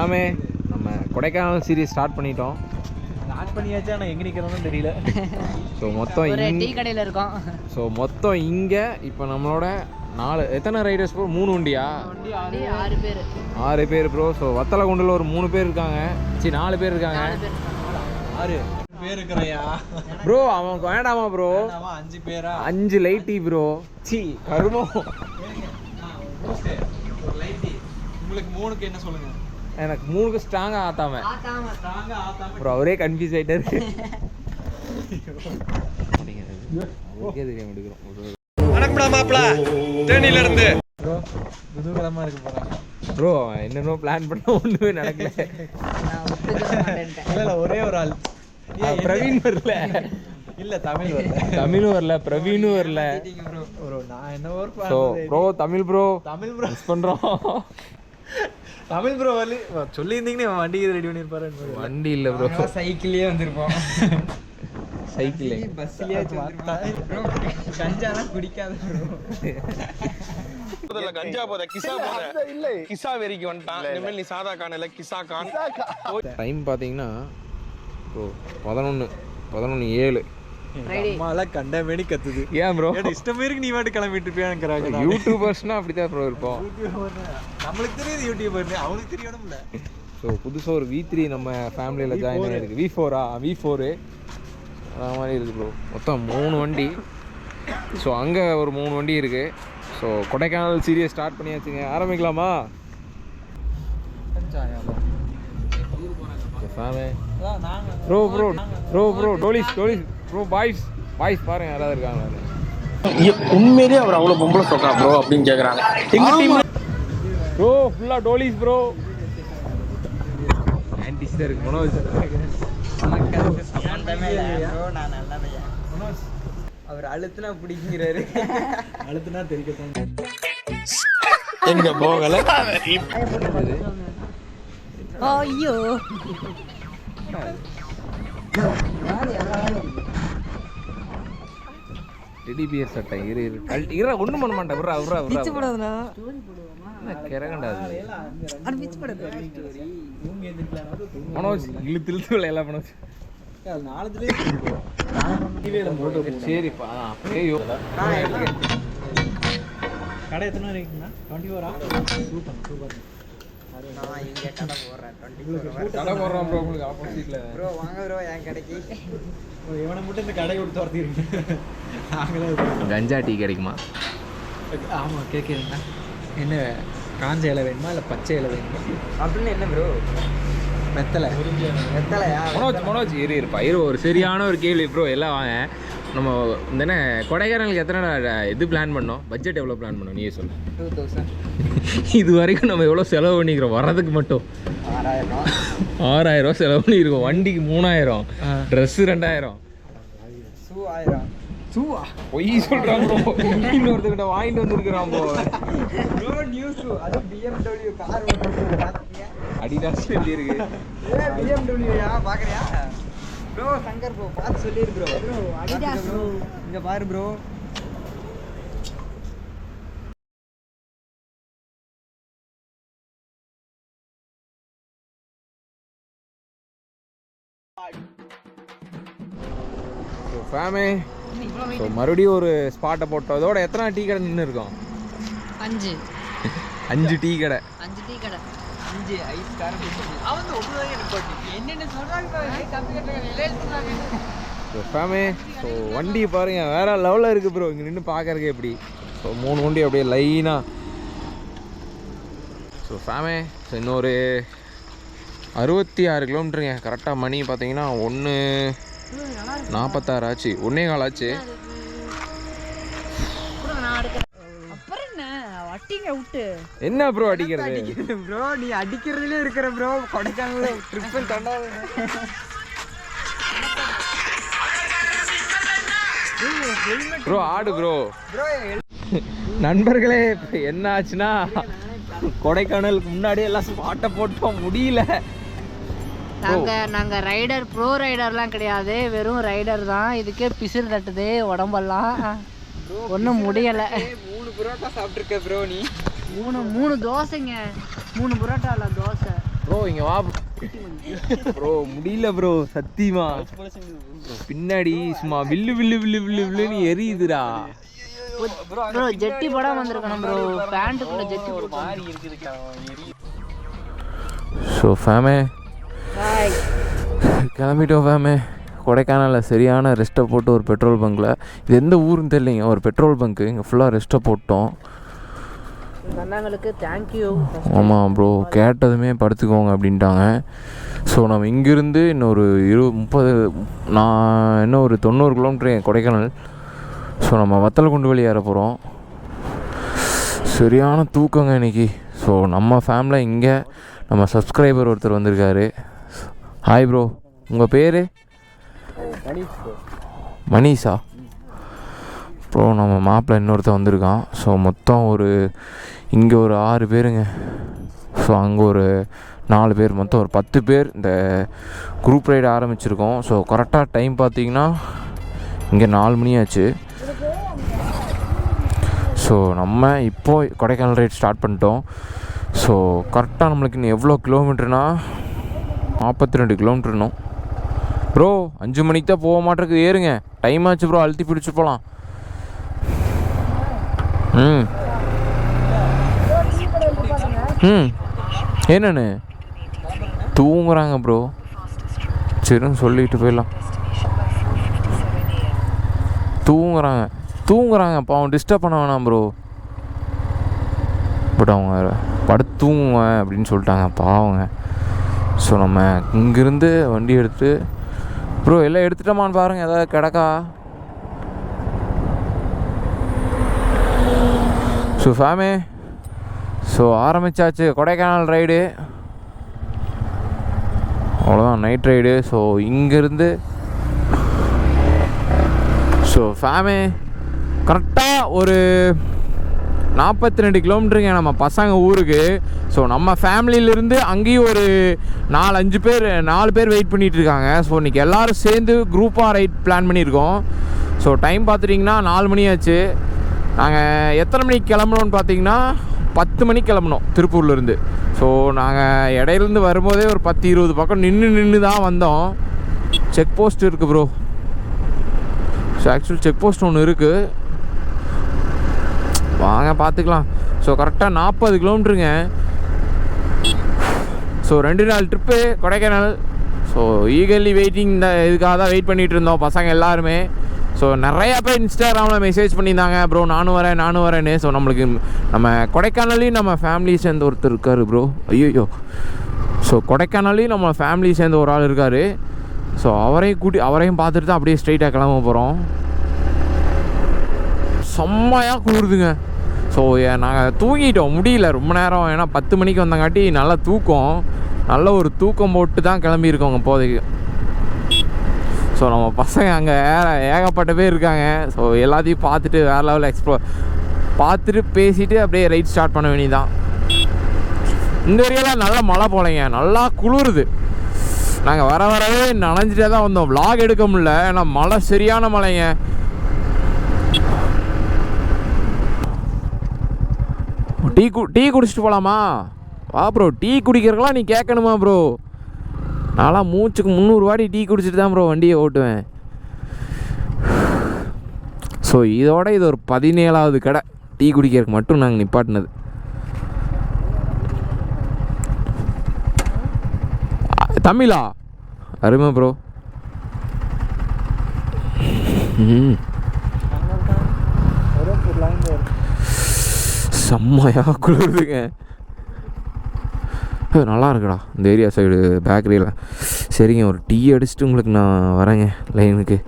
ஃபேமே நம்ம Kodaikanal series start பண்ணிட்டோம். Start பண்ணியாச்சு, ஆனால் எங்கே நிற்கிறோன்னு தெரியல. ஸோ மொத்தம் டீ கடையில் இருக்கோம். ஸோ மொத்தம் இங்கே இப்போ நம்மளோட 4 எத்தனை ரைடர்ஸ் ப்ரோ? 3 வண்டியா? 6 பேர் ப்ரோ. ஸோ வத்தலை குண்டில் ஒரு 3 பேர் இருக்காங்க. சரி 4 பேர் இருக்காங்க. 6 பேர் இருக்கிறையா ப்ரோ? அவன் வேண்டாமா ப்ரோ? 5 பேரா? 5 லைட்டி ப்ரோ. சி கருமம். உங்களுக்கு 3க்கு என்ன சொல்லுங்க? எனக்கு 3க்கு ஸ்ட்ராங்காக ஆத்தாம ப்ரோ. அவரே கன்ஃபியூஸ் ஆகிட்டாரு. குதூகலமா இருக்கு போறாங்க ப்ரோ. என்னென்ன பிளான் பண்ண ஒண்ணுமே நடக்கல. இல்ல ஒரே ஒரு ஆள் பிரவீன் வரல. இல்ல தமிழும் வரல, பிரவீனும் வரல. நான் என்ன ஒரு ப்ரோ தமிழ் ப்ரோ மிஸ் பண்றோம். தமிழ் ப்ரோ வரல சொல்லியிருந்தீங்கன்னா வண்டி ரெடி பண்ணிருப்பாரு. வண்டி இல்ல ப்ரோ, சைக்கிள்லயே வந்திருப்போம். சைக்கிள் பஸ்லயே கஞ்சாலாம் குடிக்காத கஞ்சா போத கிசா போத இல்ல கிசா வெறிக்கு வந்துட்டான். இனிமேல் நீ சாதா கான் இல்ல கிசா கான். டைம் பாத்தீங்கன்னா ப்ரோ 11:07. அம்மாலாம் கண்டமேனி கத்துது. ஏன் ப்ரோ? இஷ்டமேருக்கு நீ வாட்டு கிளம்பிட்டு இருப்பியாங்கிறாங்க. யூடியூபர்ஸ்னா அப்படிதான் ப்ரோ இருப்போம். நம்மளுக்கு தெரியுது யூடியூபர்னு, அவனுக்கு தெரியணும்ல. ஸோ புதுசாக ஒரு V3 நம்ம ஃபேமிலியில் ஜாயின் ஆகிருக்கு. V4 அது மாதிரி இருக்குது ப்ரோ. மொத்தம் 3 வண்டி. ஸோ அங்கே ஒரு 3 வண்டி இருக்குது. ஸோ கொடைக்கானல் சீரியஸ் ஸ்டார்ட் பண்ணியாச்சுங்க. ஆரம்பிக்கலாமா? ப்ரோ ப்ரோ ப்ரோ ப்ரோ டோலிஸ் ப்ரோ பாய்ஸ் பாருங்க யாராவது இருக்காங்க. உண்மையிலேயே அவர் அவ்வளவு பொம்பளை சொக்கா ப்ரோ அப்படின்னு கேக்குறாங்க எங்க டீம் ப்ரோ. ஃபுல்லா டோலிஸ் ப்ரோ. ஆன்டிஸ் தான் இருக்கு. மனோஜ் அவர் அழுத்துனா பிடிக்கிறாரு. அழுத்துனா தெரிவிக்கத்தான் எங்க போகல. ஐயோ டெடிபியர் சட்டை இரு ஒன்றும் பண்ண மாட்டேன். மனோஜ் இழுத்து விளையாடலாம் மனோஜ். சரிப்பா கடை எத்தனை இருக்குண்ணா? 24 சூப்பர். நான் இங்க கடை போடுறேன். கடை போடுறோம் ப்ரோ. உங்களுக்கு ஆப்போசிட்ல ப்ரோ வாங்க ப்ரோ என் கடைக்கு. இவனை மட்டும் இந்த கடை விட்டு துரத்திருக்கு. நாங்களே கஞ்சா டீ கிடைக்குமா? ஆமாம் கேட்குறீங்களா? என்ன காஞ்ச இலை வேணுமா இல்லை பச்சை இலை வேணுமா? அப்படின்னு என்ன ப்ரோ? வெத்தலையா? மனோஜ் இருப்பா ஒரு சரியான ஒரு கேள்வி ப்ரோ. எல்லாம் வாங்க நம்ம இந்த என்ன கொடைக்கானலுக்கு எத்தனை இது பிளான் பண்ணோம்? பட்ஜெட் எவ்வளோ பிளான் பண்ணோம் நீயே சொல்லு. 2000. இது வரைக்கும் நம்ம எவ்வளோ செலவு பண்ணிக்கிறோம்? வர்றதுக்கு மட்டும் 6000 செலவு பண்ணியிருக்கோம். வண்டிக்கு 3000, ட்ரெஸ்ஸு 2000, ஷூ 1000. ஷூவா? பொய் சொல்கிறான் ப்ரோ. இன்னொருத்தர்கிட்ட வாங்கிட்டு வந்துருக்குறான் ப்ரோ. நியூ ஷூ அது BMW கார் ஓட்டுறதுக்கு அடிடாஸ் இருக்கு. BMW யா பாக்குறியா ப்ரோ? சங்கர் ப்ரோ பார்த்து சொல்லிரு ப்ரோ. அடிடாஸ் ப்ரோ இங்க பாரு ப்ரோ. ஃபேமே ஸோ மறுபடியும் ஒரு ஸ்பாட்டை போட்டோம். இதோட எத்தனை டீ கடை நின்று இருக்கோம்? 5 டீ கடை. 5 டீ கடை, 5 ஐஸ் கார். அவங்க ஒவ்வொரு நிப்பாட்டி என்னென்ன சொல்றாங்க ஃபேமே. ஸோ வண்டி பாருங்க வேற லெவலில் இருக்குது ப்ரோ. இங்கே நின்று பார்க்கறதுக்கு எப்படி. ஸோ 3 வண்டி அப்படியே லைனாக. ஸோ ஃபேமே ஸோ இன்னொரு 66 கிலோமீட்டருங்க. கரெக்டாக மணி பார்த்தீங்கன்னா 1:46 ஆச்சு. 1:15 ஆச்சு. என்ன ப்ரோ அடிக்கிறது? ப்ரோ நீ அடிக்கிறதுல இருக்கிற ப்ரோ. கொடைக்கானல் ட்ரிப்பிள் கொண்டாடு ப்ரோ. ஆடு ப்ரோ. நண்பர்களே என்ன ஆச்சுன்னா கொடைக்கானலுக்கு முன்னாடி எல்லாம் ஸ்பாட்டை போட்டோம். முடியல. நாங்கள் ரைடர் ப்ரோ ரைடர்லாம் கிடையாது, வெறும் ரைடர் தான். இதுக்கே பிசிறு தட்டுது உடம்பெல்லாம். ஒன்றும் முடியலை. 3 புரோட்டா சாப்பிட்ருக்க ப்ரோ நீ. 3 தோசைங்க. 3 புரோட்டா இல்லை தோசை. ப்ரோ இங்கே வா ப்ரோ. முடியல ப்ரோ சத்தியமா. பின்னாடி சும்மா வில்லு வில்லு வில்லு வில்லு வில்லுன்னு எரியுதுடா. ப்ரோ ஜெட்டி போடாம வந்திருக்கணும் ப்ரோ. பேண்ட்டுக்குள்ள ஜெட்டி ஒரு மாதிரி ஸோ ஃபேமே கிளம்பிட்டோம் ஃபேமே. கொடைக்கானலில் சரியான ரெஸ்ட்டை போட்டு ஒரு பெட்ரோல் பங்க்கில், இது எந்த ஊருன்னு தெரியலைங்க, ஒரு பெட்ரோல் பங்க்கு இங்கே ஃபுல்லாக ரெஸ்ட்டை போட்டோம். அண்ணாங்களுக்கு தேங்க்யூ. ஆமாம் ப்ரோ, கேட்டதுமே படுத்துக்கோங்க அப்படின்ட்டாங்க. ஸோ நம்ம இங்கேருந்து இன்னொரு 90 கிலோமீட்டர் கொடைக்கானல். ஸோ நம்ம வத்தலகுண்டு ஏற போகிறோம். சரியான தூக்கங்க இன்றைக்கி. ஸோ நம்ம ஃபேமிலியில் இங்கே நம்ம சப்ஸ்கிரைபர் ஒருத்தர் வந்திருக்காரு. ஹாய் ப்ரோ, உங்கள் பேர்? மணிஷா ப்ரோ. நம்ம மாப்பிள்ளை இன்னொருத்தர் வந்திருக்கான். ஸோ மொத்தம் இங்கே ஒரு 6 பேருங்க. ஸோ அங்கே ஒரு 4 பேர், மொத்தம் ஒரு 10 பேர் இந்த குரூப் ரைடு ஆரம்பிச்சிருக்கோம். ஸோ கரெக்டாக டைம் பார்த்திங்கன்னா இங்கே 4 மணி ஆச்சு. ஸோ நம்ம இப்போது கொடைக்கானல் ரைட் ஸ்டார்ட் பண்ணிட்டோம். ஸோ கரெக்டாக நம்மளுக்கு இன்னும் எவ்வளோ கிலோமீட்டர்னா 42 கிலோமீட்டர் இன்னும். ப்ரோ 5 மணிக்கு தான் போக மாட்டேருக்கு, ஏறுங்க. டைம் ஆச்சு ப்ரோ, அழுத்தி பிடிச்சி போகலாம். என்னன்னு தூங்குறாங்க ப்ரோ. சரின்னு சொல்லிட்டு போயிடலாம். தூங்குறாங்க பாவம், டிஸ்டர்ப் பண்ண வேணாம் ப்ரோ. பட் அவங்க படுத்து தூங்குவேன் அப்படின்னு சொல்லிட்டாங்க பாவங்க. ஸோ நம்ம இங்கேருந்து வண்டி எடுத்து ப்ரோ எல்லாம் எடுத்துட்டோமான்னு பாருங்கள், ஏதாவது கிடக்கா. ஸோ ஃபேமே, ஸோ ஆரம்பித்தாச்சு கொடைக்கானல் ரைடு. அவ்வளோதான், நைட் ரைடு. ஸோ இங்கேருந்து ஃபேமே கரெக்டாக ஒரு 42 கிலோமீட்டருங்க நம்ம பசங்க ஊருக்கு. ஸோ நம்ம ஃபேமிலியிலேருந்து அங்கேயும் ஒரு 4 பேர் வெயிட் பண்ணிகிட்டு இருக்காங்க. ஸோ இன்றைக்கி எல்லோரும் சேர்ந்து குரூப்பாக ரைட் பிளான் பண்ணியிருக்கோம். ஸோ டைம் பார்த்துட்டிங்கன்னா 4 மணி ஆச்சு. நாங்கள் எத்தனை மணிக்கு கிளம்பணும்னு பார்த்தீங்கன்னா 10 மணிக்கு கிளம்பணும் திருப்பூர்லேருந்து. ஸோ நாங்கள் இடையிலேருந்து வரும்போதே ஒரு 10-20 பக்கம் நின்று தான் வந்தோம். செக் போஸ்ட் இருக்குது bro. So actually check post ஒன்று இருக்குது, வாங்க பார்த்துக்கலாம். ஸோ கரெக்டாக 40 கிலோமீட்டருங்க. ஸோ 2 நாள் trip Kodaikanal. So eagerly waiting, இந்த இதுக்காக தான் வெயிட் பண்ணிகிட்டு இருந்தோம் பசங்க எல்லாருமே. ஸோ நிறையா பேர் இன்ஸ்டாகிராமில் மெசேஜ் பண்ணியிருந்தாங்க, ப்ரோ நானும் வரேன்னு. ஸோ நம்மளுக்கு நம்ம கொடைக்கானலையும் நம்ம ஃபேமிலி சேர்ந்து ஒருத்தர் இருக்கார் ப்ரோ. ஐயோ, ஸோ கொடைக்கானலையும் நம்ம ஃபேமிலி சேர்ந்து ஒரு ஆள் இருக்கார். ஸோ அவரையும் பார்த்துட்டு தான் அப்படியே ஸ்ட்ரைட்டாக கிளம்ப போகிறோம். செம்மையாக குளிருதுங்க. ஸோ நாங்கள் தூங்கிட்டோம், முடியல ரொம்ப நேரம். ஏன்னா 10 மணிக்கு வந்தங்காட்டி நல்லா நல்ல ஒரு தூக்கம் போட்டு தான் கிளம்பியிருக்கோங்க இப்போதைக்கு. ஸோ நம்ம பசங்க அங்கே ஏகப்பட்ட பேர் இருக்காங்க. ஸோ எல்லாத்தையும் பார்த்துட்டு வேறு லெவலில் எக்ஸ்ப்ளோர் பார்த்துட்டு பேசிவிட்டு அப்படியே ரைட் ஸ்டார்ட் பண்ண வேண்டியதான். இந்த ஏரியாவில் நல்லா மழை போலைங்க, நல்லா குளிருது. நாங்கள் வரவே நனைஞ்சிட்டே தான் வந்தோம், விளாக் எடுக்க முடியல. ஏன்னா மழை சரியான மழைங்க. டீ குடிச்சிட்டு போகலாமா? வா ப்ரோ, டீ குடிக்கிறதுக்கெல்லாம் நீ கேட்கணுமா ப்ரோ? நான்லாம் மூச்சுக்கு 300 வாடி டீ குடிச்சிட்டு தான் ப்ரோ வண்டியை ஓட்டுவேன். ஸோ இதோட இது ஒரு 17வது கடை டீ குடிக்கிறதுக்கு மட்டும் நாங்கள் நிப்பாட்டினது. தமிழா அருமை ப்ரோ. செம்மையாக குளிருதுங்க. நல்லா இருக்குடா இந்த ஏரியா சைடு பேக்கரியில். சரிங்க, ஒரு டீ அடிச்சுட்டு உங்களுக்கு நான் வரேங்க லைனுக்கு.